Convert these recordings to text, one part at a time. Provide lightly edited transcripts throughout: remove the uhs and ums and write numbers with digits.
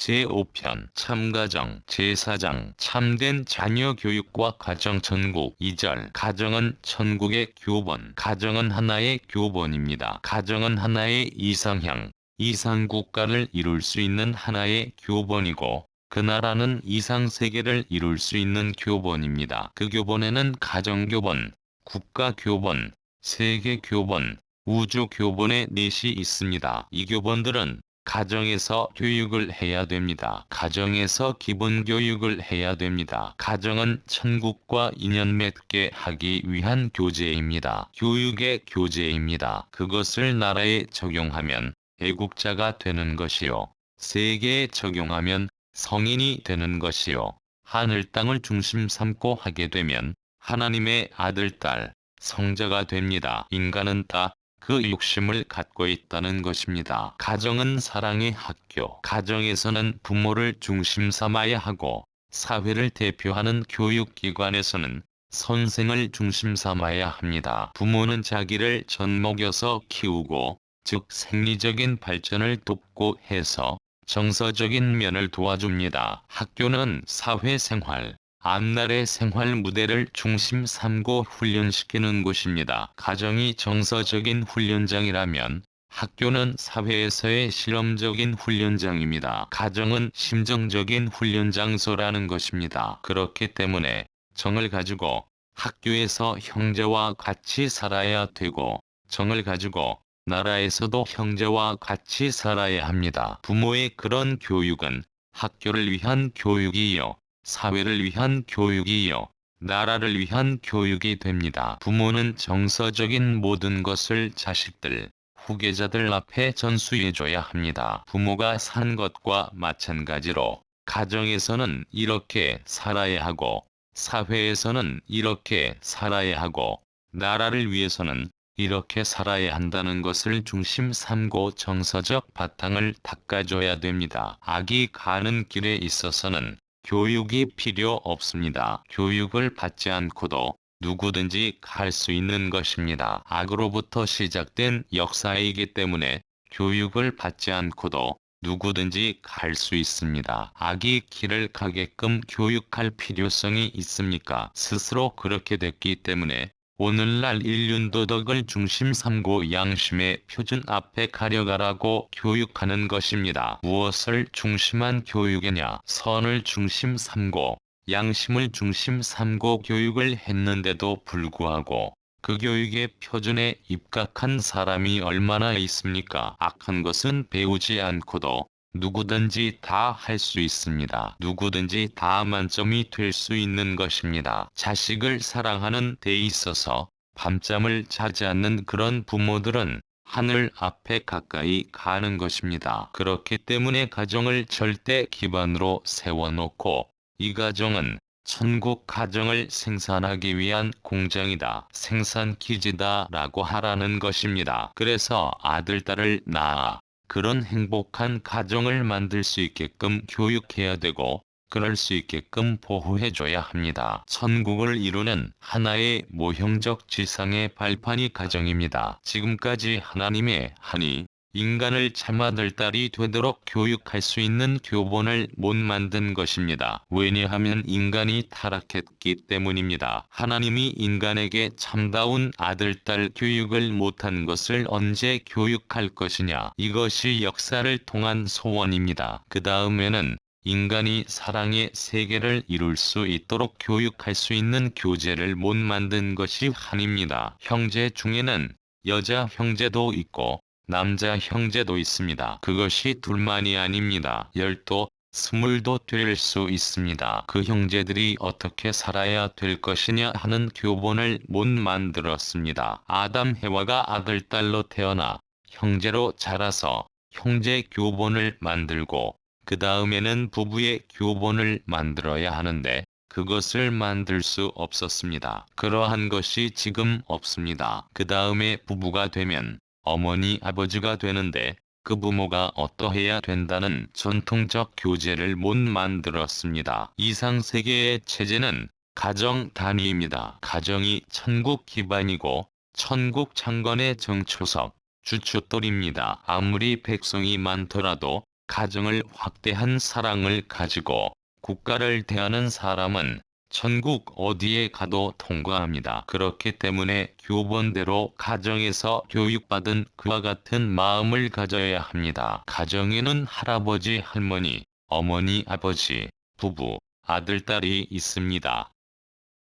제5편 참가정 제4장 참된 자녀 교육과 가정 천국 2절 가정은 천국의 교본. 가정은 하나의 교본입니다. 가정은 하나의 이상형, 이상국가를 이룰 수 있는 하나의 교본이고 그 나라는 이상세계를 이룰 수 있는 교본입니다. 그 교본에는 가정교본, 국가교본, 세계교본, 우주교본의 넷이 있습니다. 이 교본들은 가정에서 교육을 해야 됩니다. 가정에서 기본교육을 해야 됩니다. 가정은 천국과 인연 맺게 하기 위한 교재입니다. 교육의 교재입니다. 그것을 나라에 적용하면 애국자가 되는 것이요. 세계에 적용하면 성인이 되는 것이요. 하늘 땅을 중심 삼고 하게 되면 하나님의 아들, 딸, 성자가 됩니다. 인간은 다 그 욕심을 갖고 있다는 것입니다. 가정은 사랑의 학교. 가정에서는 부모를 중심 삼아야 하고 사회를 대표하는 교육기관에서는 선생을 중심 삼아야 합니다. 부모는 자기를 젖먹여서 키우고 즉 생리적인 발전을 돕고 해서 정서적인 면을 도와줍니다. 학교는 사회생활, 앞날의 생활 무대를 중심 삼고 훈련시키는 곳입니다. 가정이 정서적인 훈련장이라면 학교는 사회에서의 실험적인 훈련장입니다. 가정은 심정적인 훈련장소라는 것입니다. 그렇기 때문에 정을 가지고 학교에서 형제와 같이 살아야 되고 정을 가지고 나라에서도 형제와 같이 살아야 합니다. 부모의 그런 교육은 학교를 위한 교육이요. 사회를 위한 교육이요. 나라를 위한 교육이 됩니다. 부모는 정서적인 모든 것을 자식들, 후계자들 앞에 전수해줘야 합니다. 부모가 산 것과 마찬가지로 가정에서는 이렇게 살아야 하고 사회에서는 이렇게 살아야 하고 나라를 위해서는 이렇게 살아야 한다는 것을 중심 삼고 정서적 바탕을 닦아줘야 됩니다. 악이 가는 길에 있어서는 교육이 필요 없습니다. 교육을 받지 않고도 누구든지 갈 수 있는 것입니다. 악으로부터 시작된 역사이기 때문에 교육을 받지 않고도 누구든지 갈 수 있습니다. 악이 길을 가게끔 교육할 필요성이 있습니까? 스스로 그렇게 됐기 때문에 오늘날 인륜 도덕을 중심 삼고 양심의 표준 앞에 가려가라고 교육하는 것입니다. 무엇을 중심한 교육이냐? 선을 중심 삼고 양심을 중심 삼고 교육을 했는데도 불구하고 그 교육의 표준에 입각한 사람이 얼마나 있습니까? 악한 것은 배우지 않고도 누구든지 다 할 수 있습니다. 누구든지 다 만점이 될 수 있는 것입니다. 자식을 사랑하는 데 있어서 밤잠을 자지 않는 그런 부모들은 하늘 앞에 가까이 가는 것입니다. 그렇기 때문에 가정을 절대 기반으로 세워놓고 이 가정은 천국 가정을 생산하기 위한 공장이다. 생산기지다 라고 하라는 것입니다. 그래서 아들, 딸을 낳아 그런 행복한 가정을 만들 수 있게끔 교육해야 되고 그럴 수 있게끔 보호해줘야 합니다. 천국을 이루는 하나의 모형적 지상의 발판이 가정입니다. 지금까지 하나님의 한이 인간을 참 아들, 딸이 되도록 교육할 수 있는 교본을 못 만든 것입니다. 왜냐하면 인간이 타락했기 때문입니다. 하나님이 인간에게 참다운 아들, 딸 교육을 못한 것을 언제 교육할 것이냐. 이것이 역사를 통한 소원입니다. 그 다음에는 인간이 사랑의 세계를 이룰 수 있도록 교육할 수 있는 교재를 못 만든 것이 한입니다. 형제 중에는 여자 형제도 있고 남자 형제도 있습니다. 그것이 둘만이 아닙니다. 열도, 스물도 될 수 있습니다. 그 형제들이 어떻게 살아야 될 것이냐 하는 교본을 못 만들었습니다. 아담 해와가 아들, 딸로 태어나 형제로 자라서 형제 교본을 만들고 그 다음에는 부부의 교본을 만들어야 하는데 그것을 만들 수 없었습니다. 그러한 것이 지금 없습니다. 그 다음에 부부가 되면 어머니, 아버지가 되는데 그 부모가 어떠해야 된다는 전통적 교재를 못 만들었습니다. 이상세계의 체제는 가정 단위입니다. 가정이 천국 기반이고 천국 창건의 정초석, 주춧돌입니다. 아무리 백성이 많더라도 가정을 확대한 사랑을 가지고 국가를 대하는 사람은 천국 어디에 가도 통과합니다. 그렇기 때문에 교본대로 가정에서 교육받은 그와 같은 마음을 가져야 합니다. 가정에는 할아버지, 할머니, 어머니, 아버지, 부부, 아들, 딸이 있습니다.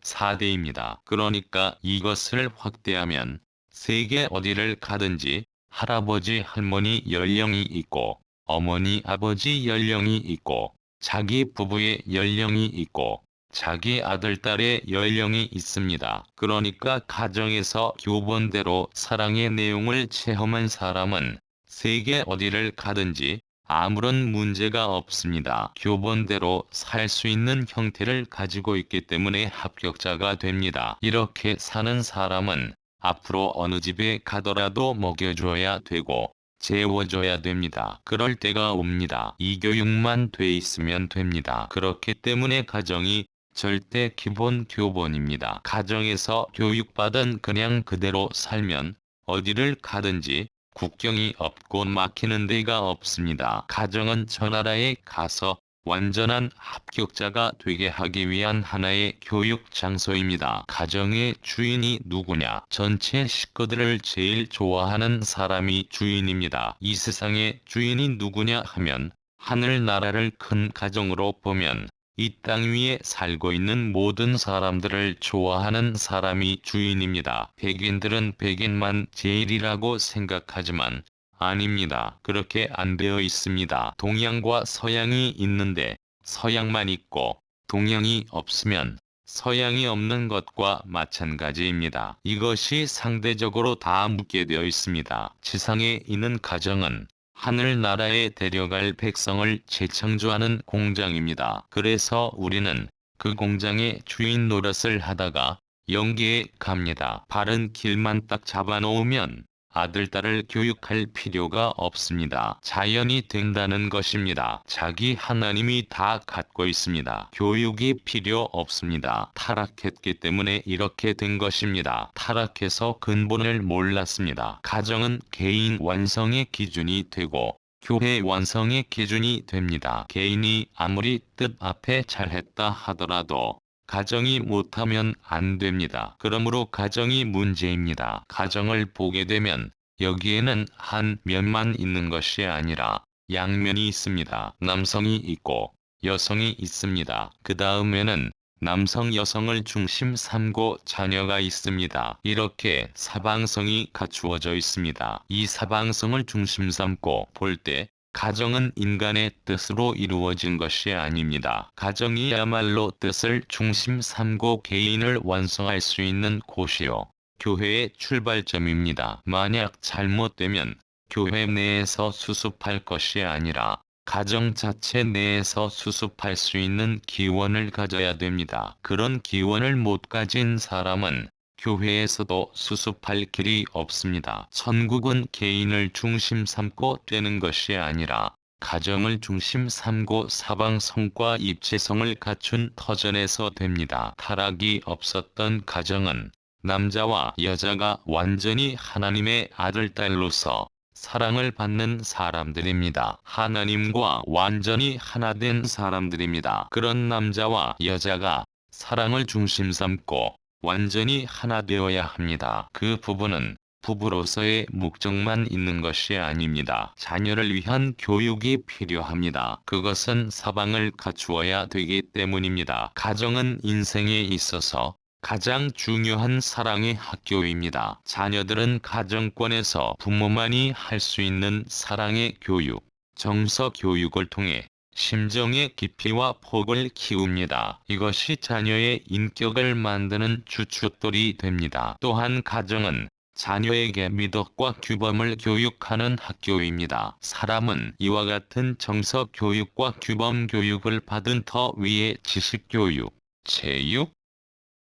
4대입니다. 그러니까 이것을 확대하면 세계 어디를 가든지 할아버지, 할머니 연령이 있고 어머니, 아버지 연령이 있고 자기 부부의 연령이 있고 자기 아들, 딸의 연령이 있습니다. 그러니까 가정에서 교본대로 사랑의 내용을 체험한 사람은 세계 어디를 가든지 아무런 문제가 없습니다. 교본대로 살 수 있는 형태를 가지고 있기 때문에 합격자가 됩니다. 이렇게 사는 사람은 앞으로 어느 집에 가더라도 먹여줘야 되고 재워줘야 됩니다. 그럴 때가 옵니다. 이 교육만 돼 있으면 됩니다. 그렇기 때문에 가정이 절대 기본 교본입니다. 가정에서 교육받은 그냥 그대로 살면 어디를 가든지 국경이 없고 막히는 데가 없습니다. 가정은 저 나라에 가서 완전한 합격자가 되게 하기 위한 하나의 교육 장소입니다. 가정의 주인이 누구냐? 전체 식구들을 제일 좋아하는 사람이 주인입니다. 이 세상의 주인이 누구냐 하면 하늘나라를 큰 가정으로 보면 이 땅 위에 살고 있는 모든 사람들을 좋아하는 사람이 주인입니다. 백인들은 백인만 제일이라고 생각하지만 아닙니다. 그렇게 안 되어 있습니다. 동양과 서양이 있는데 서양만 있고 동양이 없으면 서양이 없는 것과 마찬가지입니다. 이것이 상대적으로 다 묶게 되어 있습니다. 지상에 있는 가정은 하늘나라에 데려갈 백성을 재창조하는 공장입니다. 그래서 우리는 그 공장의 주인 노릇을 하다가 영계에 갑니다. 바른 길만 딱 잡아놓으면 아들, 딸을 교육할 필요가 없습니다. 자연이 된다는 것입니다. 자기 하나님이 다 갖고 있습니다. 교육이 필요 없습니다. 타락했기 때문에 이렇게 된 것입니다. 타락해서 근본을 몰랐습니다. 가정은 개인 완성의 기준이 되고 교회 완성의 기준이 됩니다. 개인이 아무리 뜻 앞에 잘했다 하더라도 가정이 못하면 안 됩니다. 그러므로 가정이 문제입니다. 가정을 보게 되면 여기에는 한 면만 있는 것이 아니라 양면이 있습니다. 남성이 있고 여성이 있습니다. 그 다음에는 남성 여성을 중심 삼고 자녀가 있습니다. 이렇게 사방성이 갖추어져 있습니다. 이 사방성을 중심 삼고 볼 때 가정은 인간의 뜻으로 이루어진 것이 아닙니다. 가정이야말로 뜻을 중심 삼고 개인을 완성할 수 있는 곳이요. 교회의 출발점입니다. 만약 잘못되면 교회 내에서 수습할 것이 아니라 가정 자체 내에서 수습할 수 있는 기원을 가져야 됩니다. 그런 기원을 못 가진 사람은 교회에서도 수습할 길이 없습니다. 천국은 개인을 중심 삼고 되는 것이 아니라 가정을 중심 삼고 사방성과 입체성을 갖춘 터전에서 됩니다. 타락이 없었던 가정은 남자와 여자가 완전히 하나님의 아들, 딸로서 사랑을 받는 사람들입니다. 하나님과 완전히 하나 된 사람들입니다. 그런 남자와 여자가 사랑을 중심 삼고 완전히 하나 되어야 합니다. 그 부부는 부부로서의 목적만 있는 것이 아닙니다. 자녀를 위한 교육이 필요합니다. 그것은 사방을 갖추어야 되기 때문입니다. 가정은 인생에 있어서 가장 중요한 사랑의 학교입니다. 자녀들은 가정권에서 부모만이 할 수 있는 사랑의 교육, 정서 교육을 통해 심정의 깊이와 폭을 키웁니다. 이것이 자녀의 인격을 만드는 주춧돌이 됩니다. 또한 가정은 자녀에게 미덕과 규범을 교육하는 학교입니다. 사람은 이와 같은 정서 교육과 규범 교육을 받은 터 위에 지식 교육, 체육,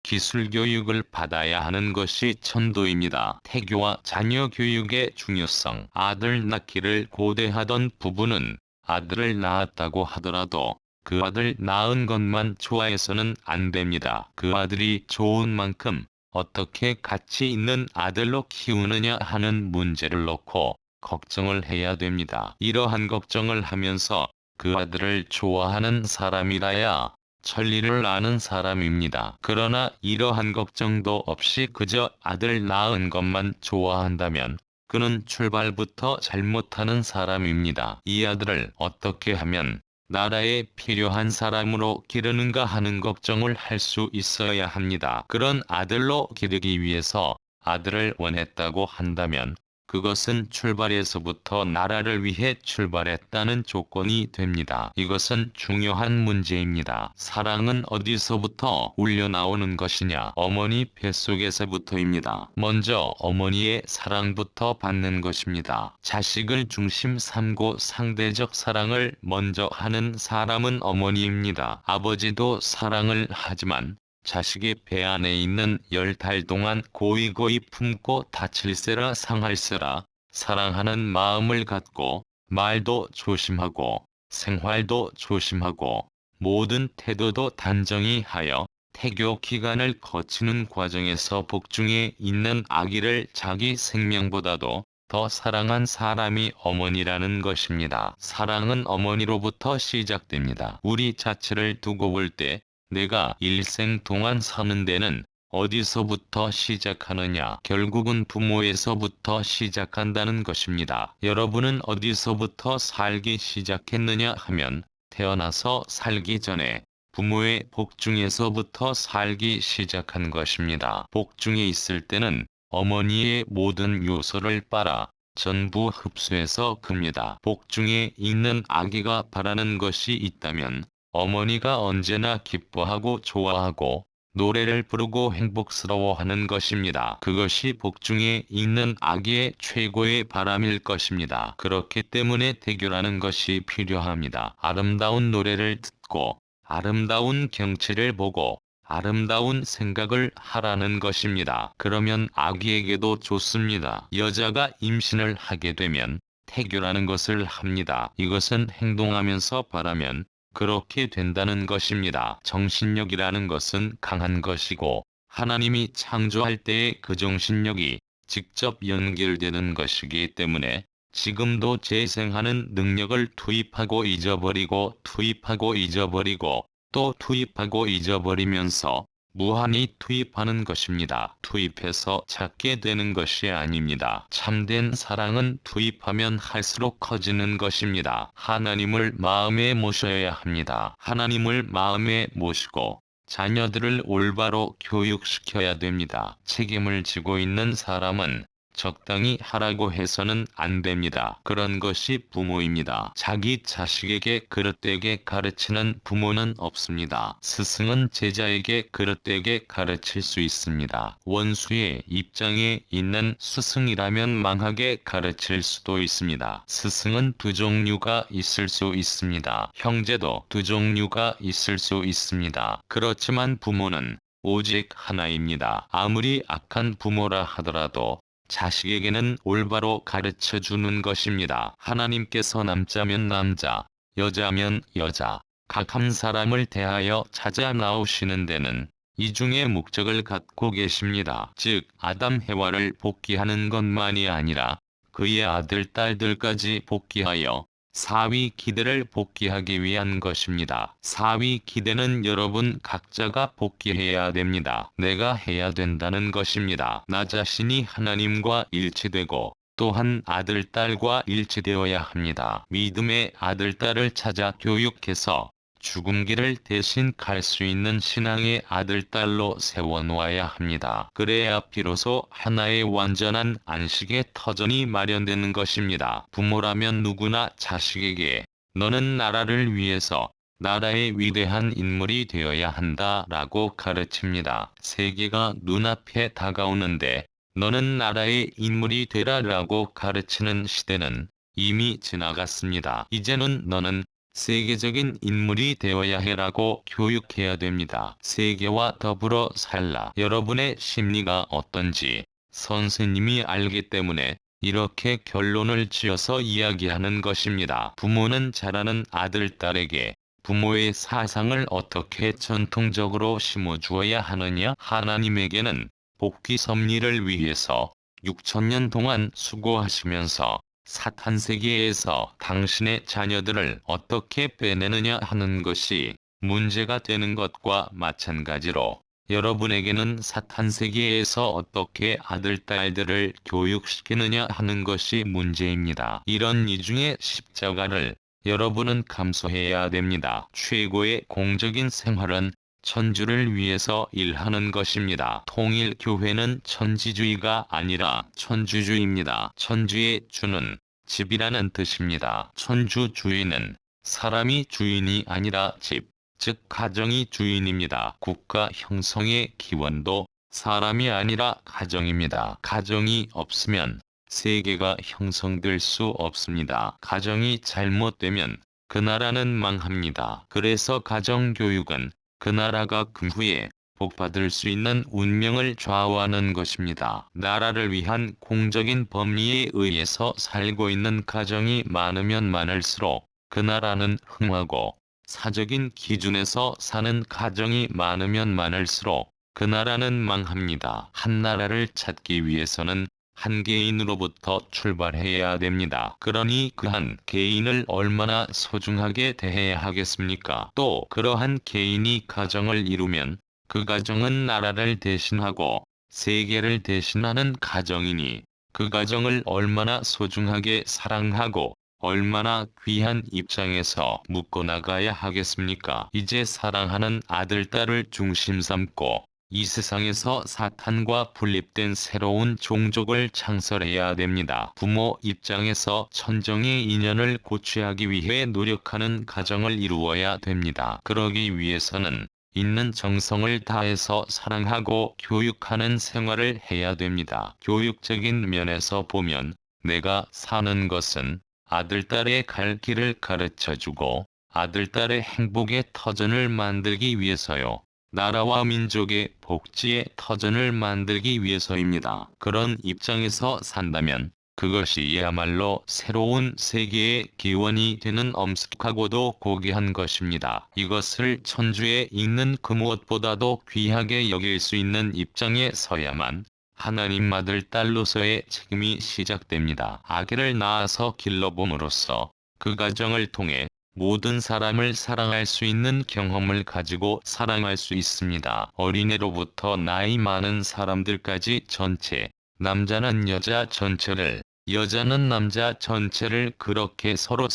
기술 교육을 받아야 하는 것이 천도입니다. 태교와 자녀 교육의 중요성. 아들 낳기를 고대하던 부부는 아들을 낳았다고 하더라도 그 아들 낳은 것만 좋아해서는 안 됩니다. 그 아들이 좋은 만큼 어떻게 가치 있는 아들로 키우느냐 하는 문제를 놓고 걱정을 해야 됩니다. 이러한 걱정을 하면서 그 아들을 좋아하는 사람이라야 천리를 아는 사람입니다. 그러나 이러한 걱정도 없이 그저 아들 낳은 것만 좋아한다면 그는 출발부터 잘못하는 사람입니다. 이 아들을 어떻게 하면 나라에 필요한 사람으로 기르는가 하는 걱정을 할 수 있어야 합니다. 그런 아들로 기르기 위해서 아들을 원했다고 한다면 그것은 출발에서부터 나라를 위해 출발했다는 조건이 됩니다. 이것은 중요한 문제입니다. 사랑은 어디서부터 울려나오는 것이냐? 어머니 뱃속에서부터입니다. 먼저 어머니의 사랑부터 받는 것입니다. 자식을 중심 삼고 상대적 사랑을 먼저 하는 사람은 어머니입니다. 아버지도 사랑을 하지만 자식의 배 안에 있는 10달 동안 고이고이 품고 다칠세라 상할세라 사랑하는 마음을 갖고 말도 조심하고 생활도 조심하고 모든 태도도 단정히 하여 태교 기간을 거치는 과정에서 복중에 있는 아기를 자기 생명보다도 더 사랑한 사람이 어머니라는 것입니다. 사랑은 어머니로부터 시작됩니다. 우리 자체를 두고 볼 때 내가 일생 동안 사는 데는 어디서부터 시작하느냐? 결국은 부모에서부터 시작한다는 것입니다. 여러분은 어디서부터 살기 시작했느냐 하면 태어나서 살기 전에 부모의 복중에서부터 살기 시작한 것입니다. 복중에 있을 때는 어머니의 모든 요소를 빨아 전부 흡수해서 큽니다. 복중에 있는 아기가 바라는 것이 있다면 어머니가 언제나 기뻐하고 좋아하고 노래를 부르고 행복스러워하는 것입니다. 그것이 복중에 있는 아기의 최고의 바람일 것입니다. 그렇기 때문에 태교라는 것이 필요합니다. 아름다운 노래를 듣고 아름다운 경치를 보고 아름다운 생각을 하라는 것입니다. 그러면 아기에게도 좋습니다. 여자가 임신을 하게 되면 태교라는 것을 합니다. 이것은 행동하면서 바라면 그렇게 된다는 것입니다. 정신력이라는 것은 강한 것이고 하나님이 창조할 때의 그 정신력이 직접 연결되는 것이기 때문에 지금도 재생하는 능력을 투입하고 잊어버리고 투입하고 잊어버리고 또 투입하고 잊어버리면서 무한히 투입하는 것입니다. 투입해서 찾게 되는 것이 아닙니다. 참된 사랑은 투입하면 할수록 커지는 것입니다. 하나님을 마음에 모셔야 합니다. 하나님을 마음에 모시고 자녀들을 올바로 교육시켜야 됩니다. 책임을 지고 있는 사람은 적당히 하라고 해서는 안 됩니다. 그런 것이 부모입니다. 자기 자식에게 그릇되게 가르치는 부모는 없습니다. 스승은 제자에게 그릇되게 가르칠 수 있습니다. 원수의 입장에 있는 스승이라면 망하게 가르칠 수도 있습니다. 스승은 두 종류가 있을 수 있습니다. 형제도 두 종류가 있을 수 있습니다. 그렇지만 부모는 오직 하나입니다. 아무리 악한 부모라 하더라도 자식에게는 올바로 가르쳐 주는 것입니다. 하나님께서 남자면 남자, 여자면 여자, 각 한 사람을 대하여 찾아 나오시는 데는 이중의 목적을 갖고 계십니다. 즉, 아담 해와를 복귀하는 것만이 아니라 그의 아들, 딸들까지 복귀하여 사위 기대를 복귀하기 위한 것입니다. 사위 기대는 여러분 각자가 복귀해야 됩니다. 내가 해야 된다는 것입니다. 나 자신이 하나님과 일치되고 또한 아들, 딸과 일치되어야 합니다. 믿음의 아들, 딸을 찾아 교육해서 죽음길을 대신 갈 수 있는 신앙의 아들, 딸로 세워놓아야 합니다. 그래야 비로소 하나의 완전한 안식의 터전이 마련되는 것입니다. 부모라면 누구나 자식에게 너는 나라를 위해서 나라의 위대한 인물이 되어야 한다 라고 가르칩니다. 세계가 눈앞에 다가오는데 너는 나라의 인물이 되라 라고 가르치는 시대는 이미 지나갔습니다. 이제는 너는 세계적인 인물이 되어야 해라고 교육해야 됩니다. 세계와 더불어 살라. 여러분의 심리가 어떤지 선생님이 알기 때문에 이렇게 결론을 지어서 이야기하는 것입니다. 부모는 자라는 아들, 딸에게 부모의 사상을 어떻게 전통적으로 심어주어야 하느냐? 하나님에게는 복귀 섭리를 위해서 6천년 동안 수고하시면서 사탄 세계에서 당신의 자녀들을 어떻게 빼내느냐 하는 것이 문제가 되는 것과 마찬가지로 여러분에게는 사탄 세계에서 어떻게 아들, 딸들을 교육시키느냐 하는 것이 문제입니다. 이런 이중의 십자가를 여러분은 감수해야 됩니다. 최고의 공적인 생활은 천주를 위해서 일하는 것입니다. 통일교회는 천지주의가 아니라 천주주의입니다. 천주의 주는 집이라는 뜻입니다. 천주주의는 사람이 주인이 아니라 집, 즉 가정이 주인입니다. 국가 형성의 기원도 사람이 아니라 가정입니다. 가정이 없으면 세계가 형성될 수 없습니다. 가정이 잘못되면 그 나라는 망합니다. 그래서 가정교육은 그 나라가 그 후에 복받을 수 있는 운명을 좌우하는 것입니다. 나라를 위한 공적인 법리에 의해서 살고 있는 가정이 많으면 많을수록 그 나라는 흥하고, 사적인 기준에서 사는 가정이 많으면 많을수록 그 나라는 망합니다. 한 나라를 찾기 위해서는 한 개인으로부터 출발해야 됩니다. 그러니 그 한 개인을 얼마나 소중하게 대해야 하겠습니까? 또 그러한 개인이 가정을 이루면 그 가정은 나라를 대신하고 세계를 대신하는 가정이니 그 가정을 얼마나 소중하게 사랑하고 얼마나 귀한 입장에서 묶어나가야 하겠습니까? 이제 사랑하는 아들, 딸을 중심 삼고 이 세상에서 사탄과 분립된 새로운 종족을 창설해야 됩니다. 부모 입장에서 천정의 인연을 고취하기 위해 노력하는 가정을 이루어야 됩니다. 그러기 위해서는 있는 정성을 다해서 사랑하고 교육하는 생활을 해야 됩니다. 교육적인 면에서 보면 내가 사는 것은 아들, 딸의 갈 길을 가르쳐주고 아들, 딸의 행복의 터전을 만들기 위해서요. 나라와 민족의 복지의 터전을 만들기 위해서입니다. 그런 입장에서 산다면 그것이야말로 새로운 세계의 기원이 되는 엄숙하고도 고귀한 것입니다. 이것을 천주에 있는 그 무엇보다도 귀하게 여길 수 있는 입장에 서야만 하나님 아들, 딸로서의 책임이 시작됩니다. 아기를 낳아서 길러봄으로써 그 가정을 통해 모든 사람을 사랑할 수 있는 경험을 가지고 사랑할 수 있습니다. 어린애로부터 나이 많은 사람들까지 전체, 남자는 여자 전체를, 여자는 남자 전체를 그렇게 서로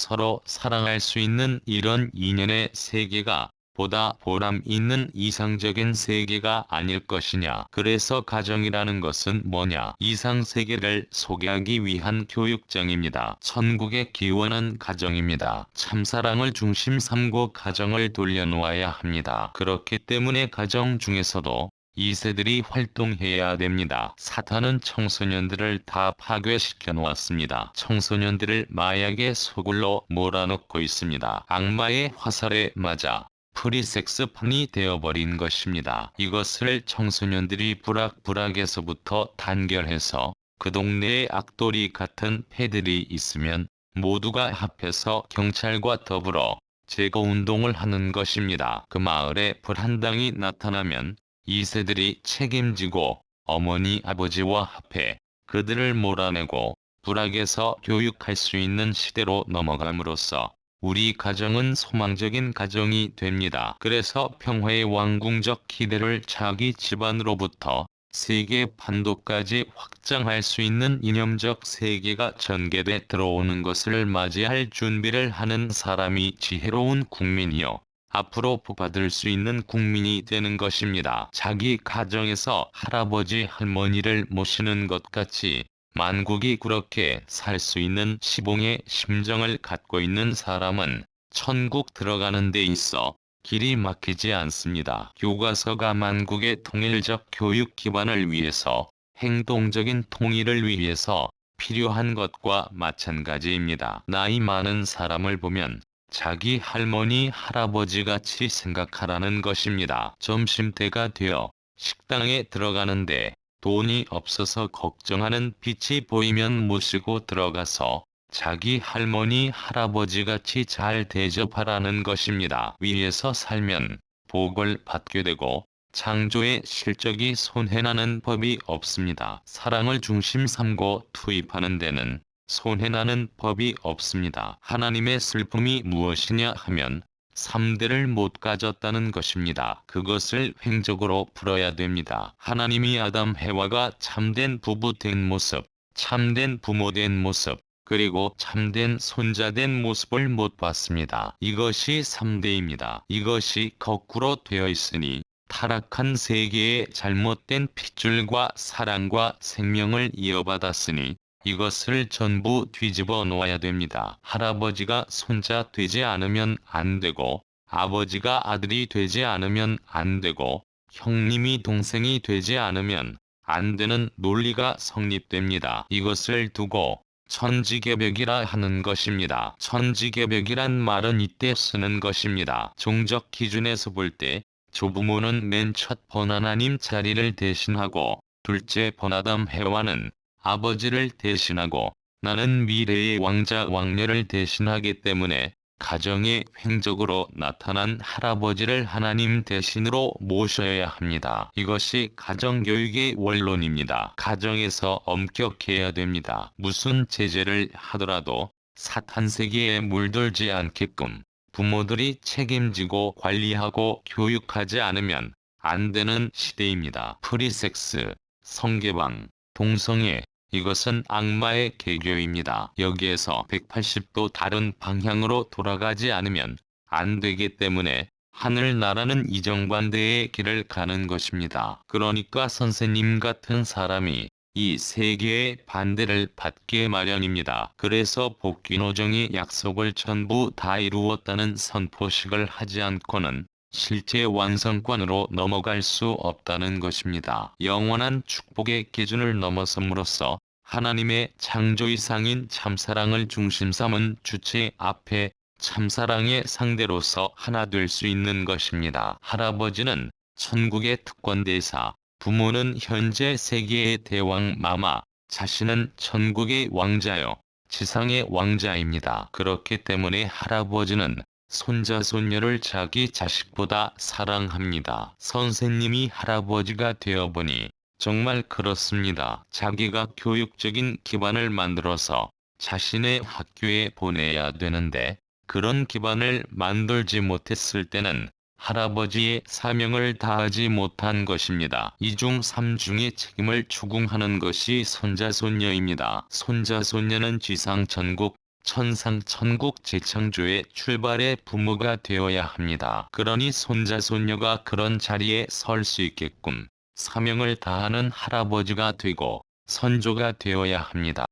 사랑할 수 있는 이런 인연의 세계가 보다 보람 있는 이상적인 세계가 아닐 것이냐. 그래서 가정이라는 것은 뭐냐? 이상 세계를 소개하기 위한 교육장입니다. 천국의 기원은 가정입니다. 참사랑을 중심 삼고 가정을 돌려놓아야 합니다. 그렇기 때문에 가정 중에서도 2세들이 활동해야 됩니다. 사탄은 청소년들을 다 파괴시켜 놓았습니다. 청소년들을 마약의 소굴로 몰아넣고 있습니다. 악마의 화살에 맞아 프리섹스판이 되어버린 것입니다. 이것을 청소년들이 부락부락에서부터 단결해서 그 동네에 악돌이 같은 패들이 있으면 모두가 합해서 경찰과 더불어 제거운동을 하는 것입니다. 그 마을에 불한당이 나타나면 2세들이 책임지고 어머니 아버지와 합해 그들을 몰아내고 불악에서 교육할 수 있는 시대로 넘어감으로써 우리 가정은 소망적인 가정이 됩니다. 그래서 평화의 왕궁적 기대를 자기 집안으로부터 세계 판도까지 확장할 수 있는 이념적 세계가 전개돼 들어오는 것을 맞이할 준비를 하는 사람이 지혜로운 국민이요. 앞으로 복받을 수 있는 국민이 되는 것입니다. 자기 가정에서 할아버지 할머니를 모시는 것 같이 만국이 그렇게 살 수 있는 시봉의 심정을 갖고 있는 사람은 천국 들어가는 데 있어 길이 막히지 않습니다. 교과서가 만국의 통일적 교육 기반을 위해서 행동적인 통일을 위해서 필요한 것과 마찬가지입니다. 나이 많은 사람을 보면 자기 할머니 할아버지 같이 생각하라는 것입니다. 점심때가 되어 식당에 들어가는데 돈이 없어서 걱정하는 빛이 보이면 모시고 들어가서 자기 할머니 할아버지 같이 잘 대접하라는 것입니다. 위에서 살면 복을 받게 되고 창조의 실적이 손해나는 법이 없습니다. 사랑을 중심 삼고 투입하는 데는 손해나는 법이 없습니다. 하나님의 슬픔이 무엇이냐 하면 3대를 못 가졌다는 것입니다. 그것을 횡적으로 풀어야 됩니다. 하나님이 아담 해와가 참된 부부 된 모습, 참된 부모 된 모습, 그리고 참된 손자 된 모습을 못 봤습니다. 이것이 3대입니다. 이것이 거꾸로 되어 있으니 타락한 세계의 잘못된 핏줄과 사랑과 생명을 이어받았으니 이것을 전부 뒤집어 놓아야 됩니다. 할아버지가 손자 되지 않으면 안 되고, 아버지가 아들이 되지 않으면 안 되고, 형님이 동생이 되지 않으면 안 되는 논리가 성립됩니다. 이것을 두고 천지개벽이라 하는 것입니다. 천지개벽이란 말은 이때 쓰는 것입니다. 종적 기준에서 볼 때 조부모는 맨 첫 번 하나님 자리를 대신하고 둘째 번 아담 해와는 아버지를 대신하고 나는 미래의 왕자 왕녀를 대신하기 때문에 가정에 횡적으로 나타난 할아버지를 하나님 대신으로 모셔야 합니다. 이것이 가정교육의 원론입니다. 가정에서 엄격해야 됩니다. 무슨 제재를 하더라도 사탄 세계에 물들지 않게끔 부모들이 책임지고 관리하고 교육하지 않으면 안 되는 시대입니다. 프리섹스, 성개방, 동성애, 이것은 악마의 개교입니다. 여기에서 180도 다른 방향으로 돌아가지 않으면 안 되기 때문에 하늘나라는 이정반대의 길을 가는 것입니다. 그러니까 선생님 같은 사람이 이 세계의 반대를 받게 마련입니다. 그래서 복귀노정이 약속을 전부 다 이루었다는 선포식을 하지 않고는 실제 완성권으로 넘어갈 수 없다는 것입니다. 영원한 축복의 기준을 넘어섬으로써 하나님의 창조 이상인 참사랑을 중심 삼은 주체 앞에 참사랑의 상대로서 하나 될 수 있는 것입니다. 할아버지는 천국의 특권대사, 부모는 현재 세계의 대왕 마마, 자신은 천국의 왕자요, 지상의 왕자입니다. 그렇기 때문에 할아버지는 손자 손녀를 자기 자식보다 사랑합니다. 선생님이 할아버지가 되어보니 정말 그렇습니다. 자기가 교육적인 기반을 만들어서 자신의 학교에 보내야 되는데 그런 기반을 만들지 못했을 때는 할아버지의 사명을 다하지 못한 것입니다. 이중 삼중의 책임을 추궁하는 것이 손자손녀입니다. 손자손녀는 지상천국, 천상천국 재창조의 출발의 부모가 되어야 합니다. 그러니 손자손녀가 그런 자리에 설 수 있게끔 사명을 다하는 할아버지가 되고 선조가 되어야 합니다.